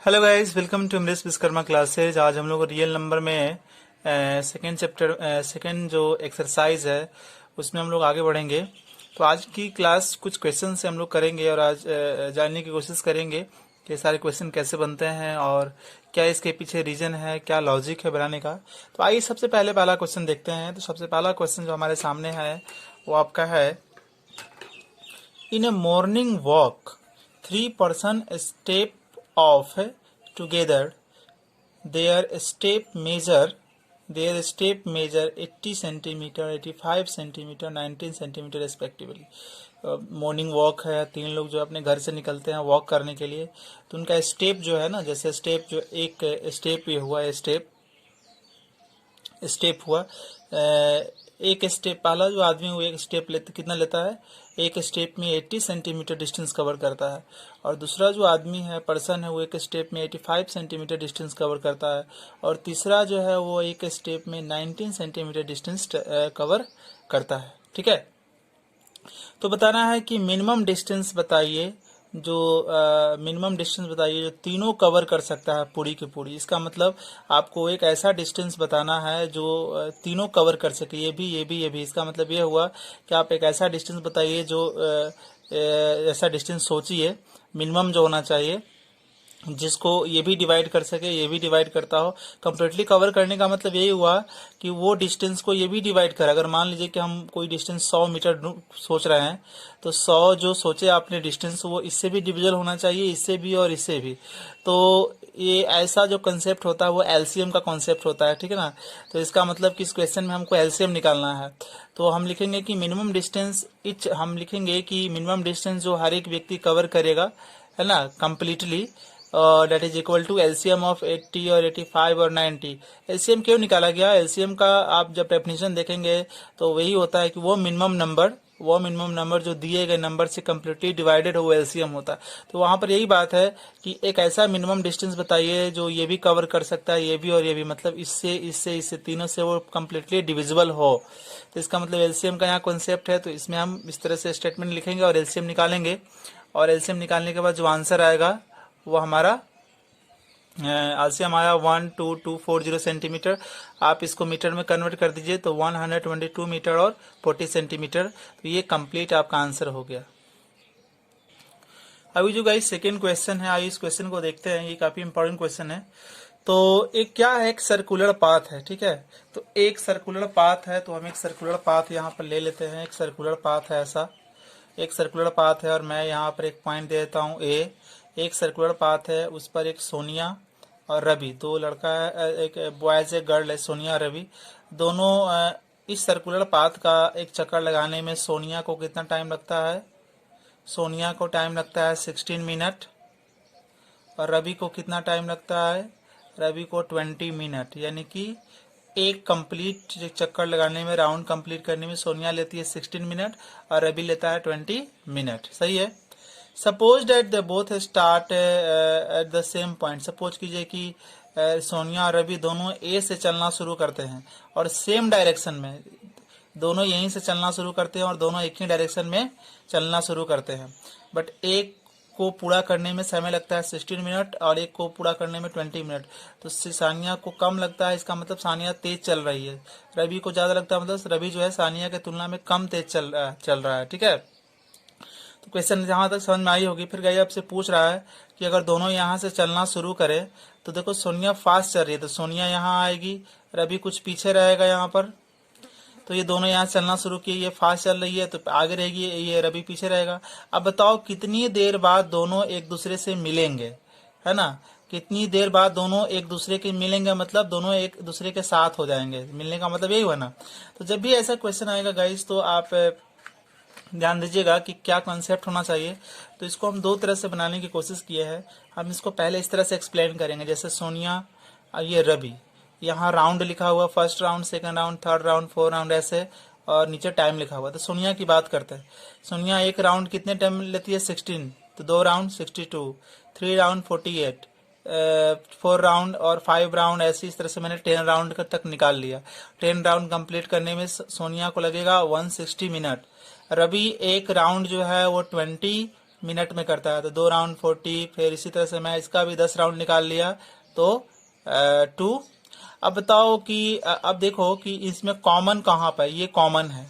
Hello guys, welcome to Amrish Vishwakarma classes. आज हम लोग रियल नंबर में सेकेंड चैप्टर सेकेंड जो एक्सरसाइज है उसमें हम लोग आगे बढ़ेंगे। तो आज की क्लास कुछ क्वेश्चन से हम लोग करेंगे और आज जानने की कोशिश करेंगे कि ये सारे क्वेश्चन कैसे बनते हैं और क्या इसके पीछे रीजन है, क्या लॉजिक है बनाने का। तो आइए सबसे पहले पहला क्वेश्चन देखते हैं। तो सबसे पहला क्वेश्चन जो हमारे सामने है वो आपका है, इन ए morning walk 3 person step off together. Their step measure 80 centimeter, 85 centimeter, 19 centimeter respectively. Morning walk है, तीन लोग जो अपने घर से निकलते हैं वॉक करने के लिए, तो उनका स्टेप जो है ना, जैसे स्टेप जो एक स्टेप ये हुआ, स्टेप हुआ एक स्टेप, पहला जो आदमी वो एक स्टेप लेते कितना लेता है, एक स्टेप में 80 सेंटीमीटर डिस्टेंस कवर करता है। और दूसरा जो आदमी है, पर्सन है, वो एक स्टेप में 85 सेंटीमीटर डिस्टेंस कवर करता है। और तीसरा जो है वो एक स्टेप में 19 सेंटीमीटर डिस्टेंस कवर करता है। ठीक है, तो बताना है कि मिनिमम डिस्टेंस बताइए, जो मिनिमम डिस्टेंस बताइए जो तीनों कवर कर सकता है पूरी की पूरी। इसका मतलब आपको एक ऐसा डिस्टेंस बताना है जो तीनों कवर कर सके, ये भी ये भी ये भी। इसका मतलब ये हुआ कि आप एक ऐसा डिस्टेंस बताइए जो ऐसा डिस्टेंस सोचिए मिनिमम जो होना चाहिए, जिसको ये भी डिवाइड कर सके, ये भी डिवाइड करता हो। कंप्लीटली कवर करने का मतलब यही हुआ कि वो डिस्टेंस को ये भी डिवाइड करे। अगर मान लीजिए कि हम कोई डिस्टेंस 100 मीटर सोच रहे हैं, तो 100 जो सोचे आपने डिस्टेंस, वो इससे भी डिविजल होना चाहिए, इससे भी और इससे भी। तो ये ऐसा जो कंसेप्ट होता है वो एलसीएम का कॉन्सेप्ट होता है। ठीक है ना। तो इसका मतलब कि इस क्वेश्चन में हमको एलसीएम निकालना है। तो हम लिखेंगे कि मिनिमम डिस्टेंस हम लिखेंगे कि मिनिमम डिस्टेंस जो हर एक व्यक्ति कवर करेगा, है ना, completely, that is equal to LCM of 80 और 85 और 90। एलसीएम क्यों निकाला गया? एलसीएम का आप जब डेफिनेशन देखेंगे तो वही होता है कि वो मिनिमम नंबर जो दिए गए नंबर से कंप्लीटली डिवाइडेड हो, एलसीएम होता है। तो वहां पर यही बात है कि एक ऐसा मिनिमम डिस्टेंस बताइए जो ये भी कवर कर सकता है, ये भी और ये भी, मतलब इससे इससे इससे तीनों से वो कंप्लीटली डिविजिबल हो। तो इसका मतलब एलसीएम का यहाँ कॉन्सेप्ट है। तो इसमें हम इस तरह से स्टेटमेंट लिखेंगे और एलसीएम निकालेंगे। और एलसीएम निकालने के बाद जो आंसर आएगा वो हमारा आलसीएम आया 12240 सेंटीमीटर। आप इसको मीटर में कन्वर्ट कर दीजिए तो 122 मीटर और 40 सेंटीमीटर। तो ये कंप्लीट आपका आंसर हो गया। अभी जो गाइस सेकेंड क्वेश्चन है, आइए इस क्वेश्चन को देखते हैं। ये काफी इंपॉर्टेंट क्वेश्चन है। तो एक क्या है, एक सर्कुलर पाथ है। ठीक है, तो एक सर्कुलर पाथ है, तो हम एक सर्कुलर पाथ यहाँ पर ले लेते हैं। एक सर्कुलर पाथ है, ऐसा एक सर्कुलर पाथ है और मैं यहाँ पर एक पॉइंट दे देता हूँ ए। एक सर्कुलर पाथ है, उस पर एक सोनिया और रवि, दो लड़का है, एक बॉयज एक गर्ल है, सोनिया रवि दोनों। इस सर्कुलर पाथ का एक चक्कर लगाने में सोनिया को कितना टाइम लगता है? सोनिया को टाइम लगता है 16 मिनट। और रवि को कितना टाइम लगता है? रवि को 20 मिनट। यानी कि एक कंप्लीट चक्कर लगाने में, राउंड कंप्लीट करने में सोनिया लेती है 16 मिनट और रवि लेता है 20 मिनट। सही है। Suppose date the both start at the same point. Suppose कीजिए कि सोनिया और रवि दोनों ए से चलना शुरू करते हैं और सेम डायरेक्शन में, दोनों यहीं से चलना शुरू करते हैं और दोनों एक ही डायरेक्शन में चलना शुरू करते हैं। बट एक को पूरा करने में समय लगता है 16 मिनट और एक को पूरा करने में 20 मिनट। तो सानिया को कम लगता है, इसका मतलब सानिया तेज चल रही है। रवि को ज्यादा लगता है, मतलब रवि जो है सानिया के तुलना में कम तेज चल रहा है। ठीक है, तो क्वेश्चन जहां तक समझ में आई होगी। फिर गाइस आपसे पूछ रहा है कि अगर दोनों यहाँ से चलना शुरू करें, तो देखो सोनिया फास्ट चल रही है तो सोनिया यहाँ आएगी, रवि कुछ पीछे रहेगा यहाँ पर। तो ये दोनों यहाँ चलना शुरू किए, ये फास्ट चल रही है तो आगे रहेगी, ये रवि पीछे रहेगा। अब बताओ कितनी देर बाद दोनों एक दूसरे से मिलेंगे, है ना। कितनी देर बाद दोनों एक दूसरे के मिलेंगे, मतलब दोनों एक दूसरे के साथ हो जाएंगे। मिलने का मतलब यही हुआ ना। तो जब भी ऐसा क्वेश्चन आएगा गाइस, तो आप ध्यान दीजिएगा कि क्या कॉन्सेप्ट होना चाहिए। तो इसको हम दो तरह से बनाने की कोशिश किए हैं। हम इसको पहले इस तरह से एक्सप्लेन करेंगे, जैसे सोनिया ये रवि, यहाँ राउंड लिखा हुआ, first round, second round, third round, fourth round ऐसे, और नीचे टाइम लिखा हुआ। तो सोनिया की बात करते हैं। सोनिया एक राउंड कितने टाइम लेती है? 16। तो 2 राउंड 62, 3 राउंड 48, 4 राउंड और 5 राउंड, ऐसी इस तरह से मैंने 10 राउंड तक निकाल लिया। 10 राउंड कंप्लीट करने में सोनिया को लगेगा 160 मिनट। रवि एक राउंड जो है वो 20 मिनट में करता है, तो 2 राउंड 40। फिर इसी तरह से मैं इसका भी 10 राउंड निकाल लिया, तो 2। अब बताओ कि अब देखो कि इसमें कॉमन कहाँ पर, ये कॉमन है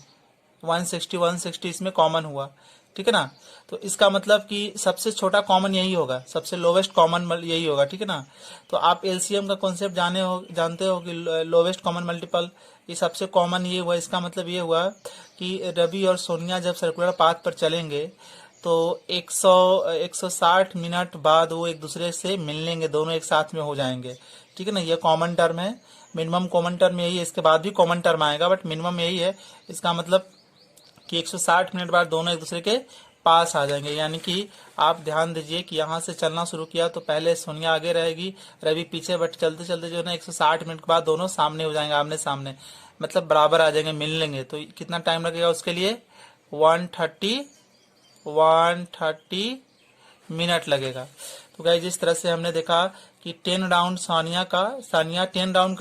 160 इसमें कॉमन हुआ, ठीक है ना। तो इसका मतलब कि सबसे छोटा कॉमन यही होगा, सबसे लोवेस्ट कॉमन यही होगा, ठीक है ना। तो आप एलसीएम का कॉन्सेप्ट जानते हो कि लोवेस्ट कॉमन मल्टीपल, ये सबसे कॉमन ये हुआ। इसका मतलब ये हुआ कि रवि और सोनिया जब सर्कुलर पाथ पर चलेंगे तो 160 मिनट बाद वो एक दूसरे से मिल लेंगे, दोनों एक साथ में हो जाएंगे, ठीक है ना। ये कॉमन टर्म है, मिनिमम कॉमन टर्म यही है, इसके बाद भी कॉमन टर्म आएगा बट मिनिमम यही है। इसका मतलब कि 160 मिनट बाद दोनों एक दूसरे के पास आ जाएंगे। यानी कि आप ध्यान दीजिए कि यहाँ से चलना शुरू किया तो पहले सोनिया आगे रहेगी, रवि पीछे, बट चलते चलते जो है ना 160 मिनट के बाद दोनों सामने हो जाएंगे, आमने सामने, मतलब बराबर आ जाएंगे, मिल लेंगे। तो कितना टाइम लगेगा उसके लिए, 130 मिनट लगेगा। तो गाइस जिस तरह से हमने देखा कि 10 राउंड सानिया 10 राउंड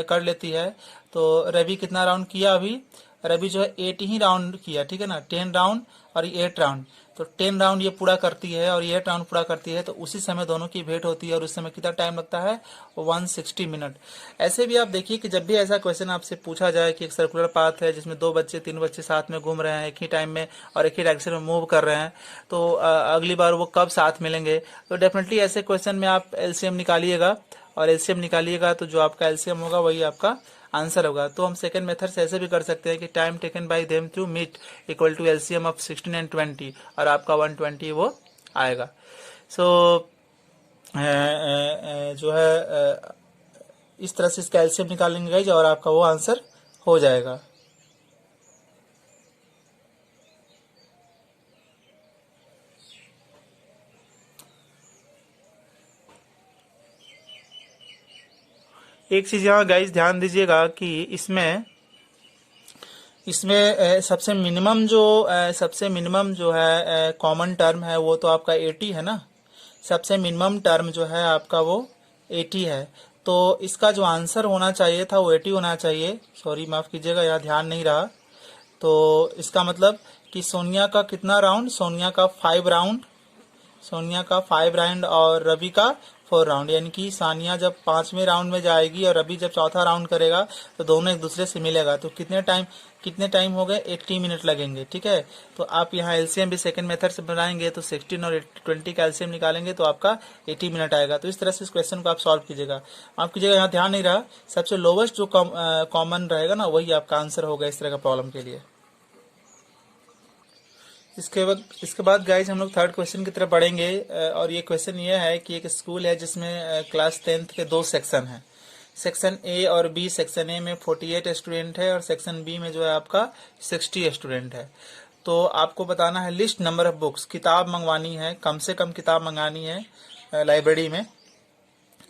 कर लेती है, तो रवि कितना राउंड किया अभी, रवि जो है 8 ही राउंड किया, ठीक है ना। 10 राउंड और 8 राउंड, तो 10 राउंड ये पूरा करती है और 8 राउंड पूरा करती है, तो उसी समय दोनों की भेंट होती है और उस समय कितना टाइम लगता है, 160 मिनट। ऐसे भी आप देखिए कि जब भी ऐसा क्वेश्चन आपसे पूछा जाए कि एक सर्कुलर पाथ है जिसमें 2 बच्चे 3 बच्चे साथ में घूम रहे हैं एक ही टाइम में और एक ही डायरेक्शन में मूव कर रहे हैं, तो अगली बार वो कब साथ मिलेंगे, तो डेफिनेटली ऐसे क्वेश्चन में आप एलसीएम निकालिएगा, और एलसीएम निकालिएगा तो जो आपका एलसीएम होगा वही आपका आंसर होगा। तो हम सेकंड मेथड से ऐसे भी कर सकते हैं कि time taken by them to meet equal to LCM of 16 and 20, और आपका 120 वो आएगा। सो जो है इस तरह से इसका एलसीएम निकालेंगे गाइज और आपका वो आंसर हो जाएगा। एक चीज यहाँ गाइज ध्यान दीजिएगा कि इसमें सबसे मिनिमम जो है कॉमन टर्म है वो तो आपका 80 है ना। सबसे मिनिमम टर्म जो है आपका वो 80 है, तो इसका जो आंसर होना चाहिए था वो 80 होना चाहिए। सॉरी माफ कीजिएगा, यहाँ ध्यान नहीं रहा। तो इसका मतलब कि सोनिया का कितना राउंड, सोनिया का 5 राउंड और रवि का 4 राउंड, यानी कि सानिया जब 5वें राउंड में जाएगी और रवि जब चौथा राउंड करेगा तो दोनों एक दूसरे से मिलेगा। तो कितने टाइम हो गए, 80 मिनट लगेंगे, ठीक है। तो आप यहाँ एलसीएम भी सेकंड मेथड से बनाएंगे, तो 16 और 20 का एलसीएम निकालेंगे तो आपका 80 मिनट आएगा। तो इस तरह से इस क्वेश्चन को आप सॉल्व कीजिएगा। आप कीजिएगा, यहाँ ध्यान नहीं रहा, सबसे लोवेस्ट जो कॉमन रहेगा ना वही आपका आंसर होगा इस तरह का प्रॉब्लम के लिए। इसके बाद गाइज हम लोग थर्ड क्वेश्चन की तरफ बढ़ेंगे, और ये क्वेश्चन ये है कि एक स्कूल है जिसमें क्लास 10th के 2 सेक्शन हैं। सेक्शन ए और बी, सेक्शन ए में 48 स्टूडेंट है और सेक्शन बी में जो है आपका 60 स्टूडेंट है। तो आपको बताना है लिस्ट नंबर ऑफ बुक्स, किताब मंगवानी है, कम से कम किताब मंगानी है लाइब्रेरी में,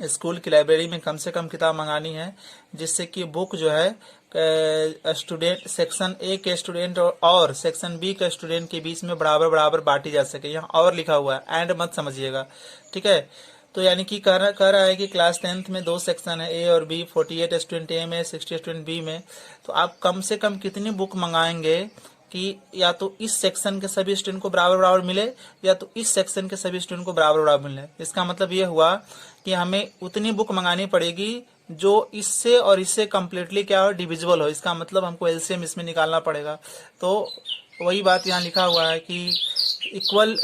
स्कूल की लाइब्रेरी में कम से कम किताब मंगानी है, जिससे कि बुक जो है स्टूडेंट सेक्शन ए के स्टूडेंट और सेक्शन बी के स्टूडेंट के बीच में बराबर बराबर बांटी जा सके। यहाँ और लिखा हुआ है, एंड मत समझिएगा, ठीक है। तो यानी कि कह रहा है कि क्लास 10th में 2 सेक्शन है, ए और बी, 48 स्टूडेंट ए में, 60 स्टूडेंट बी में। तो आप कम से कम कितनी बुक मंगाएंगे कि या तो इस सेक्शन के सभी स्टूडेंट को बराबर बराबर मिले या तो इस सेक्शन के सभी स्टूडेंट को बराबर बराबर मिले। इसका मतलब ये हुआ कि हमें उतनी बुक मंगानी पड़ेगी जो इससे और इससे कम्प्लीटली क्या हो, डिविजिबल हो। इसका मतलब हमको एलसीएम इसमें निकालना पड़ेगा। तो वही बात यहाँ लिखा हुआ है कि इक्वल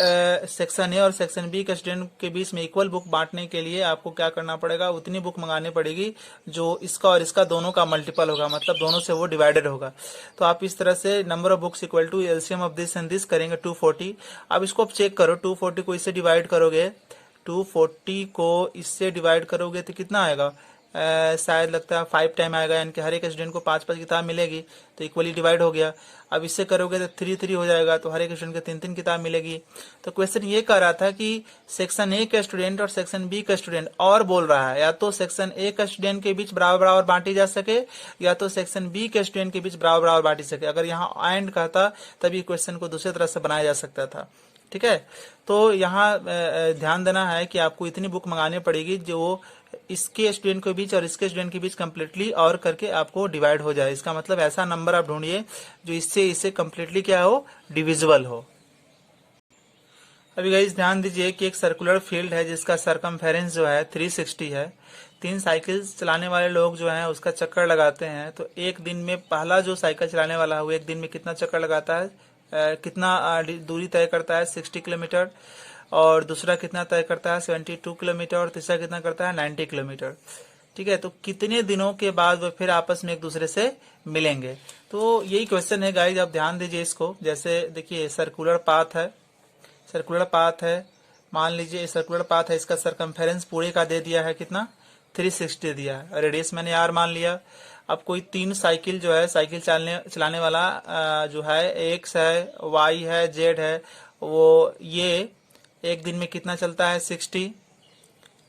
सेक्शन ए और सेक्शन बी के स्टूडेंट के बीच में इक्वल बुक बांटने के लिए आपको क्या करना पड़ेगा, उतनी बुक मंगानी पड़ेगी जो इसका और इसका दोनों का मल्टीपल होगा, मतलब दोनों से वो डिवाइडेड होगा। तो आप इस तरह से number of books equal to LCM of this and this करेंगे 240। अब इसको आप चेक करो, 240 को इससे डिवाइड करोगे, 240 को इससे डिवाइड करोगे तो कितना आएगा, शायद लगता है 5 टाइम आएगा, यानी कि हर एक स्टूडेंट को 5-5 किताब मिलेगी, तो इक्वली डिवाइड हो गया। अब इससे करोगे तो 3-3 हो जाएगा, तो हर एक स्टूडेंट को 3-3 किताब मिलेगी। तो क्वेश्चन ये कह रहा था कि सेक्शन ए का स्टूडेंट और सेक्शन बी का स्टूडेंट, और बोल रहा है या तो सेक्शन ए का स्टूडेंट के बीच बराबर बराबर बांटी जा सके या तो सेक्शन बी के स्टूडेंट के बीच बराबर बराबर बांटी सके। अगर यहाँ एंड कहता तभी क्वेश्चन को दूसरी तरह से बनाया जा सकता था, ठीक है। तो यहाँ ध्यान देना है कि आपको इतनी बुक मंगानी पड़ेगी जो इसके स्टूडेंट के बीच और इसके स्टूडेंट के बीच कम्प्लीटली और करके आपको डिवाइड हो जाए। इसका मतलब ऐसा नंबर आप ढूंढिए जो इससे कम्प्लीटली क्या हो, डिविजिबल हो। अभी गाइस ध्यान दीजिए कि एक सर्कुलर फील्ड है जिसका सरकमफेरेंस जो है 360 है। 3 साइकिल चलाने वाले लोग जो हैं उसका चक्कर लगाते हैं, तो एक दिन में पहला जो साइकिल चलाने वाला है वो एक दिन में कितना चक्कर लगाता है, कितना दूरी तय करता है 60 किलोमीटर, और दूसरा कितना तय करता है 72 किलोमीटर, और तीसरा कितना करता है 90 किलोमीटर। ठीक है, तो कितने दिनों के बाद वो फिर आपस में एक दूसरे से मिलेंगे। तो यही क्वेश्चन है गाइज, आप ध्यान दीजिए इसको। जैसे देखिए सर्कुलर पाथ है, सर्कुलर पाथ है, मान लीजिए सर्कुलर पाथ है, इसका सरकमफेरेंस पूरे का दे दिया है कितना 360 दिया है, रेडियस मैंने आर मान लिया। अब कोई 3 साइकिल जो है, साइकिल चलाने वाला जो है एक्स है, वाई है, जेड है, वो ये एक दिन में कितना चलता है 60,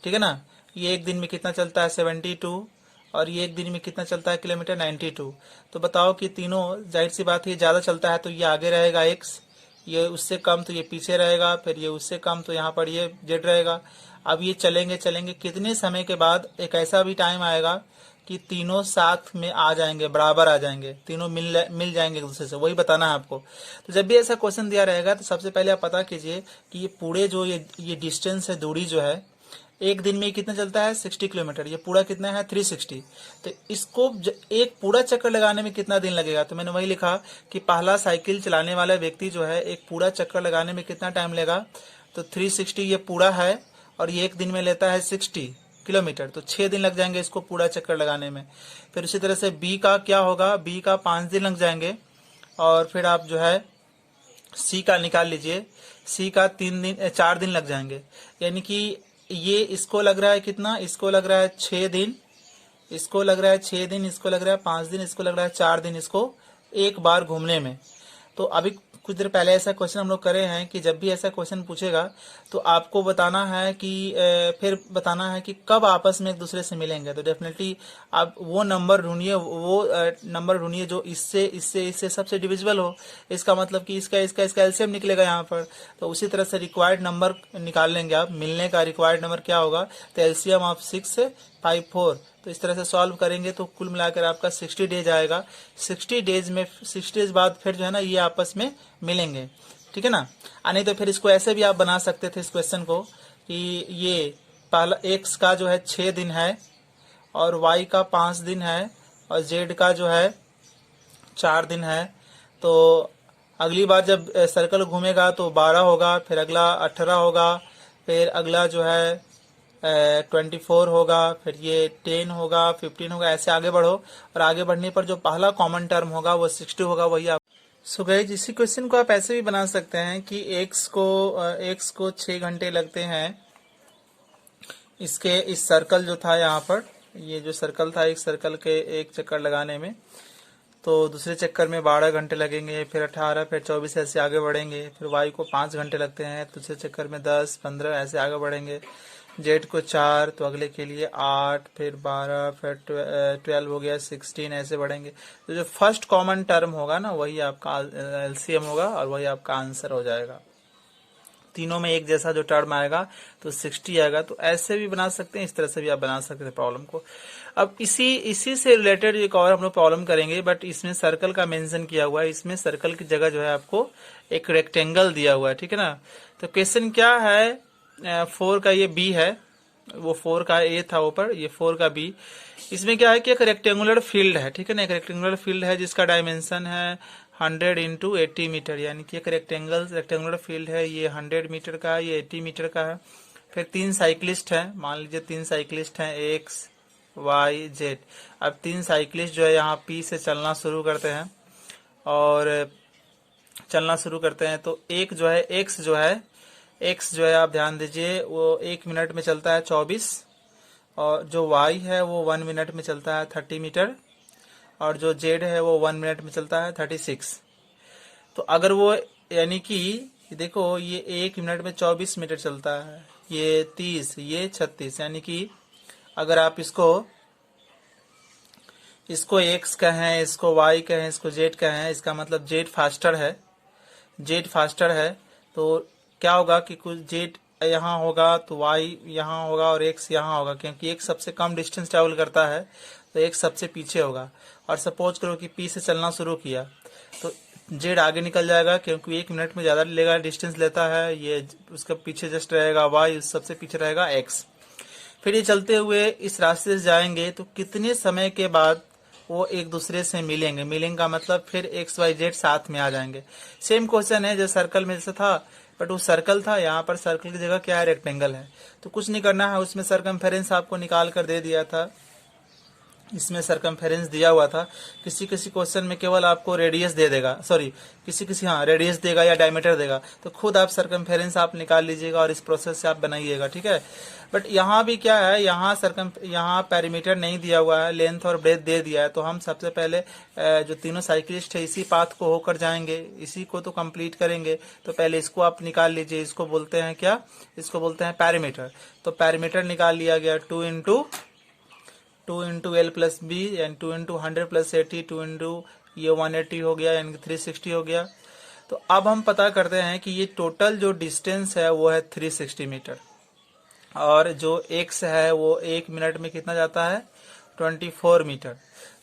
ठीक है ना। ये एक दिन में कितना चलता है 72, और ये एक दिन में कितना चलता है किलोमीटर 92। तो बताओ कि तीनों, जाहिर सी बात है ये ज़्यादा चलता है तो ये आगे रहेगा एक्स, ये उससे कम तो ये पीछे रहेगा, फिर ये उससे कम तो यहाँ पर ये जेड रहेगा। अब ये चलेंगे चलेंगे, कितने समय के बाद एक ऐसा भी टाइम आएगा कि तीनों साथ में आ जाएंगे, बराबर आ जाएंगे, तीनों मिल जाएंगे एक दूसरे से, वही बताना है आपको। तो जब भी ऐसा क्वेश्चन दिया रहेगा तो सबसे पहले आप पता कीजिए कि ये पूरे जो ये डिस्टेंस है, दूरी जो है, एक दिन में कितना चलता है 60 किलोमीटर, ये पूरा कितना है 360। तो इसको एक पूरा चक्कर लगाने में कितना दिन लगेगा, तो मैंने वही लिखा कि पहला साइकिल चलाने वाला व्यक्ति जो है एक पूरा चक्कर लगाने में कितना टाइम लेगा, तो 360 ये पूरा है, और ये एक दिन में लेता है 60 किलोमीटर, तो 6 दिन लग जाएंगे इसको पूरा चक्कर लगाने में। फिर उसी तरह से बी का क्या होगा, बी का 5 दिन लग जाएंगे, और फिर आप जो है सी का निकाल लीजिए, सी का 4 दिन लग जाएंगे। यानी कि ये इसको लग रहा है कितना, इसको लग रहा है 6 दिन, इसको लग रहा है 6 दिन, इसको लग रहा है 5 दिन, इसको लग रहा है 4 दिन इसको एक बार घूमने में। तो अभी कुछ देर पहले ऐसा क्वेश्चन हम लोग करे हैं कि जब भी ऐसा क्वेश्चन पूछेगा तो आपको बताना है कि फिर बताना है कि कब आपस में एक दूसरे से मिलेंगे। तो डेफिनेटली आप वो नंबर ढूंढिए, वो नंबर ढूंढिए जो इससे इससे इससे सबसे डिविजिबल हो। इसका मतलब कि इसका एलसीएम निकलेगा यहाँ पर। तो उसी तरह से रिक्वायर्ड नंबर निकाल लेंगे आप, मिलने का रिक्वायर्ड नंबर क्या होगा, तो एलसीएम ऑफ 6 5 4। तो इस तरह से सॉल्व करेंगे तो कुल मिलाकर आपका 60 डेज आएगा। 60 डेज बाद फिर जो है ना ये आपस में मिलेंगे, ठीक है ना। नहीं तो फिर इसको ऐसे भी आप बना सकते थे इस क्वेश्चन को कि ये पहला एक्स का जो है 6 दिन है, और वाई का 5 दिन है, और जेड का जो है 4 दिन है। तो अगली बार जब सर्कल घूमेगा तो 12 होगा, फिर अगला 18 होगा, फिर अगला जो है 24 होगा, फिर ये 10 होगा, 15 होगा, ऐसे आगे बढ़ो। और आगे बढ़ने पर जो पहला कॉमन टर्म होगा वो 60 होगा, वही आप। सो गाइस इसी क्वेश्चन को आप ऐसे भी बना सकते हैं कि एक्स को 6 घंटे लगते हैं इसके इस सर्कल जो था यहाँ पर, ये जो सर्कल था, एक सर्कल के एक चक्कर लगाने में, तो दूसरे चक्कर में 12 घंटे लगेंगे, फिर 18, फिर 24 ऐसे आगे बढ़ेंगे। फिर वाई को 5 घंटे लगते हैं, दूसरे चक्कर में 10 15 ऐसे आगे बढ़ेंगे। जेड को 4, तो अगले के लिए 8, फिर 12, फिर 12 हो गया, 16 ऐसे बढ़ेंगे। तो जो फर्स्ट कॉमन टर्म होगा ना वही आपका एलसीएम होगा, और वही आपका आंसर हो जाएगा। तीनों में एक जैसा जो टर्म आएगा तो 60 आएगा। तो ऐसे भी बना सकते हैं, इस तरह से भी आप बना सकते हैं प्रॉब्लम को। अब इसी से रिलेटेड एक और हम लोग प्रॉब्लम करेंगे, बट इसमें सर्कल का मेंशन किया हुआ है। इसमें सर्कल की जगह जो है आपको एक रेक्टेंगल दिया हुआ है, ठीक है ना। तो क्वेश्चन क्या है, 4 का ये बी है, वो 4 का ए था ऊपर, ये 4 का बी। इसमें क्या है कि एक रेक्टेंगुलर फील्ड है, ठीक है ना। एक रेक्टेंगुलर फील्ड है जिसका डायमेंशन है 100 इंटू 80 मीटर, यानी कि एक रेक्टेंगुलर फील्ड है। ये 100 मीटर का है, ये 80 मीटर का है। फिर 3 साइक्लिस्ट हैं, मान लीजिए 3 साइक्लिस्ट हैं, एक्स वाई जेड। अब 3 साइक्लिस्ट जो है यहाँ पी से चलना शुरू करते हैं, और चलना शुरू करते हैं। तो एक जो है एक्स जो है आप ध्यान दीजिए, वो 1 मिनट में चलता है 24, और जो वाई है वो 1 मिनट में चलता है 30 मीटर, और जो जेड है वो 1 मिनट में चलता है 36। तो अगर वो, यानी कि देखो ये 1 मिनट में 24 मीटर चलता है, ये 30, ये 36, यानी कि अगर आप इसको एक्स कहें, इसको वाई कहें, इसको जेड कहें, इसका मतलब जेड फास्टर है। तो क्या होगा कि कुछ जेड यहाँ होगा तो वाई यहाँ होगा और एक्स यहाँ होगा, क्योंकि एक सबसे कम डिस्टेंस ट्रेवल करता है तो एक सबसे पीछे होगा। और सपोज करो कि पी से चलना शुरू किया, तो जेड आगे निकल जाएगा क्योंकि 1 मिनट में ज़्यादा लेगा, डिस्टेंस लेता है। ये उसका पीछे जस्ट रहेगा वाई, सबसे पीछे रहेगा एक्स। फिर ये चलते हुए इस रास्ते से जाएंगे तो कितने समय के बाद वो एक दूसरे से मिलेंगे। मिलेंगे का मतलब फिर एक्स वाई जेड साथ में आ जाएंगे। सेम क्वेश्चन है जो सर्कल में जैसे था, बट वो सर्कल था, यहाँ पर सर्कल की जगह क्या है, रेक्टेंगल है। तो कुछ नहीं करना है, उसमें सरकमफेरेंस आपको निकाल कर दे दिया था, इसमें सरकमफेरेंस दिया हुआ था। किसी किसी क्वेश्चन में केवल आपको रेडियस दे देगा, सॉरी किसी किसी हाँ रेडियस देगा या डायमीटर देगा, तो खुद आप सरकमफेरेंस आप निकाल लीजिएगा और इस प्रोसेस से आप बनाइएगा, ठीक है। बट यहाँ भी क्या है, यहाँ पेरीमीटर नहीं दिया हुआ है, लेंथ और ब्रेथ दे दिया है। तो हम सबसे पहले जो तीनों साइकिलिस्ट है इसी पाथ को होकर जाएंगे, इसी को तो कंप्लीट करेंगे। तो पहले इसको आप निकाल लीजिए, इसको बोलते हैं क्या, इसको बोलते हैं पेरीमीटर। तो पेरीमीटर निकाल लिया गया, 2 into L plus B and 2 into 100 plus 80, 2 into ये 180 हो गया, यानी कि 360 हो गया। तो अब हम पता करते हैं कि ये टोटल जो डिस्टेंस है वो है 360 मीटर, और जो एक्स है वो 1 मिनट में कितना जाता है, 24 मीटर।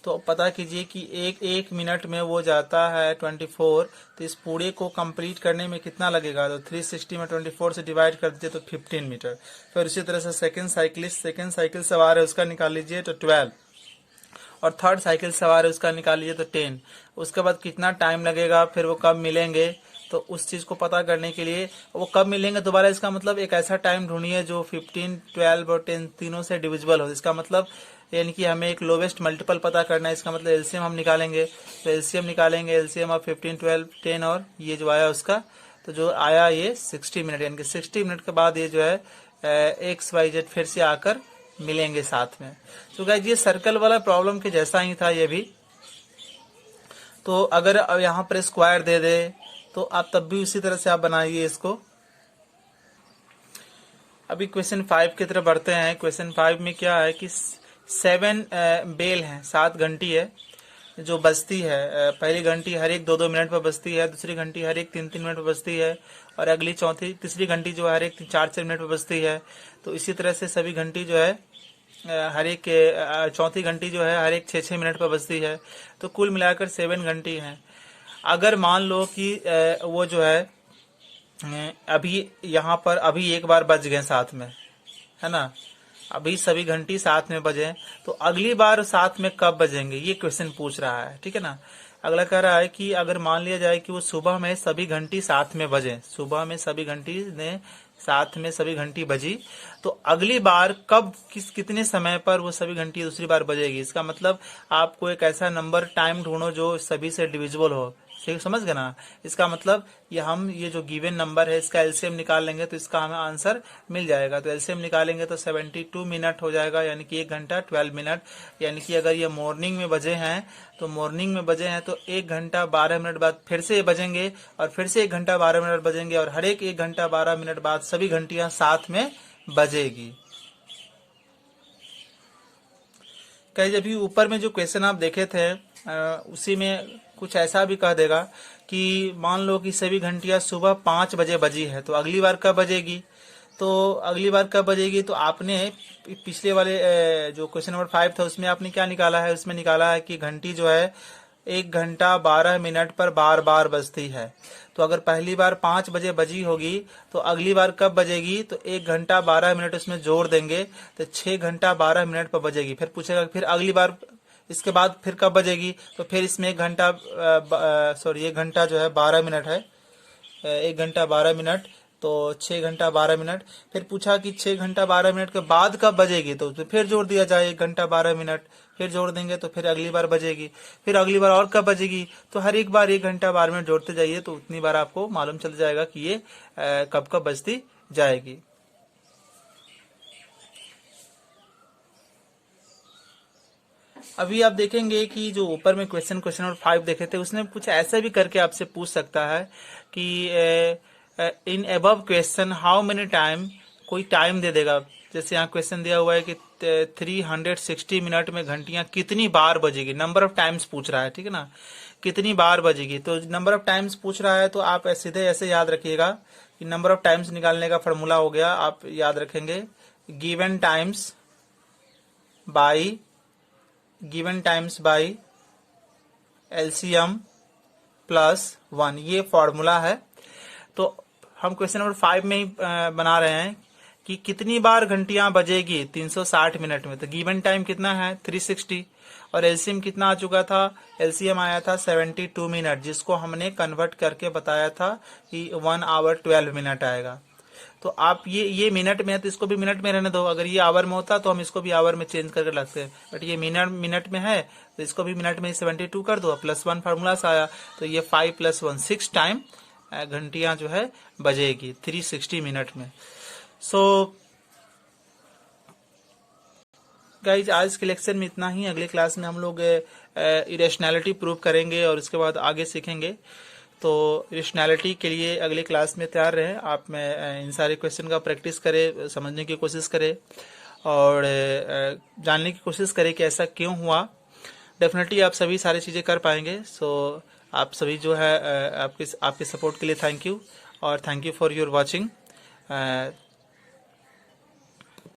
तो पता कीजिए कि एक मिनट में वो जाता है 24, तो इस पूरे को कंप्लीट करने में कितना लगेगा, तो 360 में 24 से डिवाइड कर दीजिए तो 15 मीटर। फिर इसी तरह से सेकंड साइकिल सवार है उसका निकाल लीजिए तो 12, और थर्ड साइकिल सवार है उसका निकाल लीजिए तो 10। उसके बाद कितना टाइम लगेगा, फिर वो कब मिलेंगे, तो उस चीज को पता करने के लिए वो कब मिलेंगे दोबारा, इसका मतलब एक ऐसा टाइम ढूंढिए जो 15, 12 और 10 तीनों से डिविजिबल हो। इसका मतलब यानी कि हमें एक लोवेस्ट मल्टीपल पता करना है, इसका मतलब एलसीएम हम निकालेंगे। तो एलसीएम निकालेंगे, एलसीएम ऑफ 15, 12, 10 और ये जो आया उसका, तो जो आया ये 60 मिनट, यानी कि 60 मिनट के बाद ये जो है एक्स वाई जेड फिर से आकर मिलेंगे साथ में। तो गाइस ये सर्कल वाला प्रॉब्लम के जैसा ही था ये भी। तो अगर अब यहाँ पर स्क्वायर दे दे तो आप तब भी उसी तरह से आप बनाइए इसको। अभी क्वेश्चन 5 की तरफ बढ़ते हैं। क्वेश्चन 5 में क्या है कि 7 बेल हैं, 7 घंटी है जो बजती है। पहली घंटी हर एक 2-2 मिनट पर बजती है, दूसरी घंटी हर एक 3-3 मिनट पर बजती है, और अगली तीसरी घंटी जो है हर एक 4-4 मिनट पर बजती है। तो इसी तरह से सभी घंटी जो है हर एक चौथी घंटी जो है हर एक 6-6 मिनट पर बजती है। तो कुल मिलाकर 7 घंटी हैं। अगर मान लो कि वो जो है अभी यहाँ पर अभी एक बार बज गए साथ में, है ना, अभी सभी घंटी साथ में बजे, तो अगली बार साथ में कब बजेंगे, ये क्वेश्चन पूछ रहा है, ठीक है ना। अगला कह रहा है कि अगर मान लिया जाए कि वो सुबह में सभी घंटी साथ में बजे, सुबह में सभी घंटी ने साथ में सभी घंटी बजी, तो अगली बार कब कितने समय पर वो सभी घंटी दूसरी बार बजेगी। इसका मतलब आपको एक ऐसा नंबर टाइम ढूंढो जो सभी से डिविजिबल हो, ठीक समझ गए ना। इसका मतलब ये जो गिवन नंबर है इसका एलसीएम निकाल लेंगे तो इसका हमें आंसर मिल जाएगा। तो एलसीएम निकालेंगे तो 72 मिनट हो जाएगा, यानी कि 1 घंटा 12 मिनट। यानी कि अगर ये मॉर्निंग में बजे हैं तो 1 घंटा 12 मिनट बाद फिर से ये बजेंगे, और फिर से 1 घंटा 12 मिनट बजेंगे, और हर एक 1 घंटा 12 मिनट बाद सभी घंटियां साथ में बजेगी। कहीं अभी ऊपर में जो क्वेश्चन आप देखे थे उसी में कुछ ऐसा भी कह देगा कि मान लो कि सभी घंटियां सुबह 5 बजे बजी है, तो अगली बार कब बजेगी। तो अगली बार कब बजेगी, तो आपने पिछले वाले जो क्वेश्चन नंबर 5 था उसमें आपने क्या निकाला है, उसमें निकाला है कि घंटी जो है 1 घंटा 12 मिनट पर बार बार बजती है। तो अगर पहली बार 5 बजे बजी होगी तो अगली बार कब बजेगी, तो 1 घंटा 12 मिनट उसमें जोड़ देंगे तो 6 घंटा 12 मिनट पर बजेगी। फिर पूछेगा फिर अगली बार इसके बाद फिर कब बजेगी, तो फिर इसमें 1 घंटा 1 घंटा जो है 12 मिनट है, 1 घंटा 12 मिनट, तो 6 घंटा 12 मिनट। फिर पूछा कि 6 घंटा 12 मिनट के बाद कब बजेगी, तो फिर जोड़ दिया जाए 1 घंटा 12 मिनट, फिर जोड़ देंगे तो फिर अगली बार बजेगी। फिर अगली बार और कब बजेगी, तो हर एक बार 1 घंटा 12 मिनट जोड़ते जाइए तो उतनी बार आपको मालूम चल जाएगा कि ये कब कब बजती जाएगी। अभी आप देखेंगे कि जो ऊपर में क्वेश्चन नंबर 5 देखे थे उसने कुछ ऐसा भी करके आपसे पूछ सकता है कि in above question how many time, कोई टाइम दे देगा। जैसे यहाँ क्वेश्चन दिया हुआ है कि 360 मिनट में घंटियां कितनी बार बजेगी, नंबर ऑफ टाइम्स पूछ रहा है, ठीक है ना, कितनी बार बजेगी। तो नंबर ऑफ टाइम्स पूछ रहा है तो आप सीधे ऐसे याद रखिएगा कि नंबर ऑफ टाइम्स निकालने का फॉर्मूला हो गया, आप याद रखेंगे given times by LCM plus 1, ये फॉर्मूला है। तो हम क्वेश्चन नंबर 5 में ही बना रहे हैं कि कितनी बार घंटियां बजेगी 360 मिनट में। तो गिवन टाइम कितना है 360, और एलसीएम कितना आ चुका था, एलसीएम आया था 72 मिनट, जिसको हमने कन्वर्ट करके बताया था कि 1 आवर 12 मिनट आएगा। तो आप ये मिनट में है तो इसको भी मिनट में रहने दो, अगर ये आवर में होता तो हम इसको भी आवर में चेंज करके लगते हैं, बट ये मिनट में है तो इसको भी मिनट में 72 कर दो, +1 फार्मूला से आया। तो ये 5 + 1 6 टाइम घंटियां जो है बजेगी 360 मिनट में। सो गाइज आज के लेक्चर में इतना ही। अगले क्लास में हम लोग इरेशनैलिटी प्रूव करेंगे और उसके बाद आगे सीखेंगे। तो इरेशनैलिटी के लिए अगले क्लास में तैयार रहें आप। में इन सारे क्वेश्चन का प्रैक्टिस करें, समझने की कोशिश करें और जानने की कोशिश करें कि ऐसा क्यों हुआ। डेफिनेटली आप सभी सारी चीज़ें कर पाएंगे। सो आप सभी जो है आपके सपोर्ट के लिए थैंक यू, और thank you for your watching.